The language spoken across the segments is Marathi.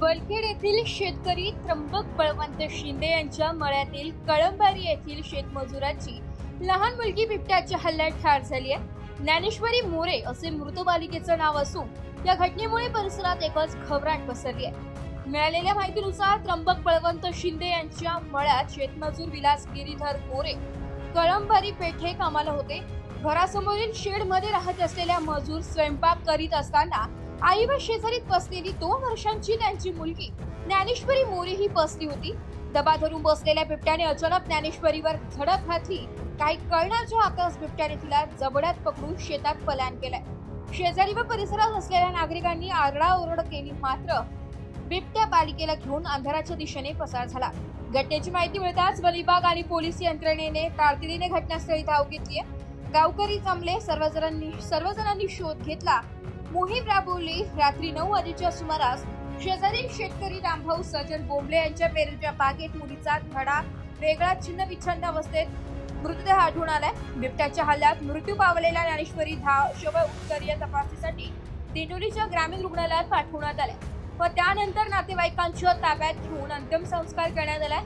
वलखेड येथील शेतकरी त्र्यंबक बळवंत शिंदे यांच्या मळ्यातील कळंबारी येथील शेतमजुराची लहान मुलगी बिबट्याच्या हल्ल्यात ठार झाली आहे। ज्ञानेश्वरी मोरे असे मृत बालिकेचं नाव असून या घटनेमुळे परिसरात एकच घबराट पसरली आहे। मिळालेल्या माहितीनुसार त्र्यंबक बळवंत शिंदे यांच्या मळ्यात शेतमजूर विलास गिरीधर मोरे कळंबारी पेठे कामाला होते। घरासमोरील शेड मध्ये राहत असलेल्या मजूर स्वयंपाक करीत असताना आई व शेजारीत बसलेली 2 वर्षांची त्यांची मुलगी ज्ञानेश्वरी मोरे ही बसली होती। दबा धरून बसलेल्या बिबट्याने अचानक ज्ञानेश्वरीवर झडप घातली। काही कळण्याच्या आतच बिबट्याने तिला जबड्यात पकडून शेतात पलायन केलंय। शेजारी व परिसरात असलेल्या नागरिकांनी आरडाओरड केली, मात्र बिबट्या बालिकेला घेऊन अंधाराच्या दिशेने पसार झाला। घटनेची माहिती मिळताच वन विभाग आणि पोलीस यंत्रणेने तातडीने घटनास्थळी धाव घेतली आहे। गावकरी जमले, सर्वजणांनी शोध घेतला, मोहीम राबवली। रात्री 9 वाजेच्या सुमारास शेजारील शेतकरी रामभाऊ सजन बोंबले यांच्या पेरूच्या बागेत मुलीचा धडा वेगळा छिन्न विच्छिन्न अवस्थेत मृतदेह आढळून आलाय। बिबट्याच्या हल्ल्यात मृत्यू पावलेल्या ज्ञानेश्वरी शव उत्तरीय तपासणीसाठी दिंडोरीच्या ग्रामीण रुग्णालयात पाठवण्यात आले व त्यानंतर नातेवाईकांच्या ताब्यात घेऊन अंत्यसंस्कार करण्यात आलाय।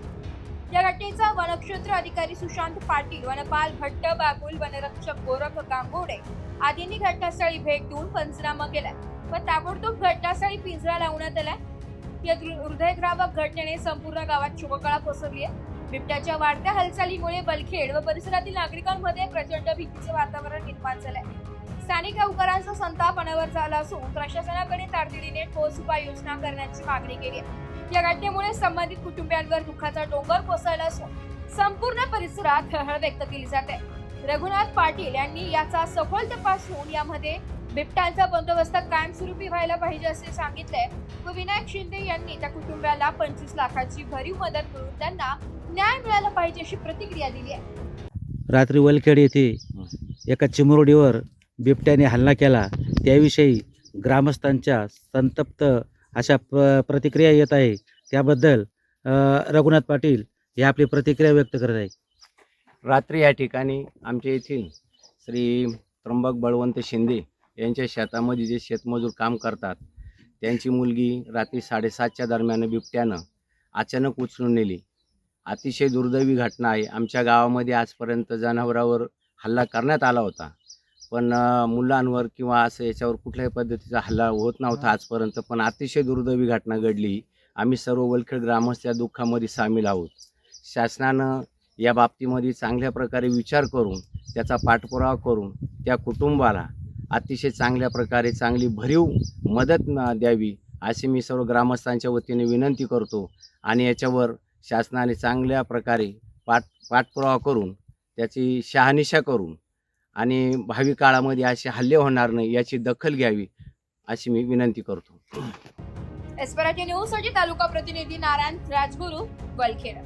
या घटनेचा वनक्षेत्र अधिकारी सुशांत पाटील, वनपाल भट्ट बागुल, वनरक्षक गोरख गांगोडे आदींनी घटनास्थळी भेट देऊन पंचनामा केलाय व ताबडतोब घटनास्थळी पिंजरा लावण्यात आलाय। या हृदयद्रावक घटनेने संपूर्ण गावात शोककळा पसरली आहे। बिबट्याच्या वाढत्या हालचालीमुळे वलखेड व परिसरातील नागरिकांमध्ये प्रचंड भीतीचे वातावरण निर्माण झालंय। स्थानिक गावकऱ्यांचा संताप अनावर झाला असून प्रशासनाकडे तातडीने ठोस उपाययोजना करण्याची मागणी केली आहे। या घटनेमुळे संबंधित कुटुंबियांवर दुःखाचा डोंगर कोसळला असून संपूर्ण परिसरात हळहळ व्यक्त केली जाते। रघुनाथ पाटील यांनी याचा सखोल तपास होऊन यामध्ये बिबट्यांचा बंदोबस्त कायमस्वरूपी व्हायला पाहिजे असे सांगितले व विनायक शिंदे यांनी त्या कुटुंबियाला 25 लाखाची भरीव मदत करून त्यांना न्याय मिळाला पाहिजे अशी प्रतिक्रिया दिली आहे। रात्री वलखेड येथे एका चिमुरडीवर बिबट्याने हल्ला केला, त्याविषयी ग्रामस्थांच्या संतप्त अशा प्रतिक्रिया येत आहे। त्याबद्दल रघुनाथ पाटील हे आपली प्रतिक्रिया व्यक्त करत आहे। रात्री या ठिकाणी आमच्या येथील श्री त्र्यंबक बळवंत शिंदे यांच्या शेतामध्ये जे शेतमजूर काम करतात, त्यांची मुलगी रात्री 7:30च्या दरम्यान बिबट्यानं अचानक उचलून नेली। अतिशय दुर्दैवी घटना आहे। आमच्या गावामध्ये आजपर्यंत जनावरांवर हल्ला करण्यात आला होता, पण मुलांवर किंवा असं याच्यावर कुठल्याही पद्धतीचा हल्ला होत नव्हता आजपर्यंत, पण अतिशय दुर्दैवी घटना घडली। आम्ही सर्व वलखेड ग्रामस्थ या दुःखामध्ये सामील आहोत। शासनानं या बाबतीमध्ये चांगल्या प्रकारे विचार करून त्याचा पाठपुरावा करून त्या कुटुंबाला अतिशय चांगल्या प्रकारे चांगली भरीव मदत द्यावी अशी मी सर्व ग्रामस्थांच्या वतीने विनंती करतो आणि याच्यावर शासनाने चांगल्या प्रकारे पाठपुरावा करून त्याची शहानिशा करून आणि भावी काळामध्ये असे हल्ले होणार नाही याची दखल घ्यावी अशी मी विनंती करतो। एस्पराटी न्यूज साठी तालुका प्रतिनिधी नारायण राजगुरू, वलखेड।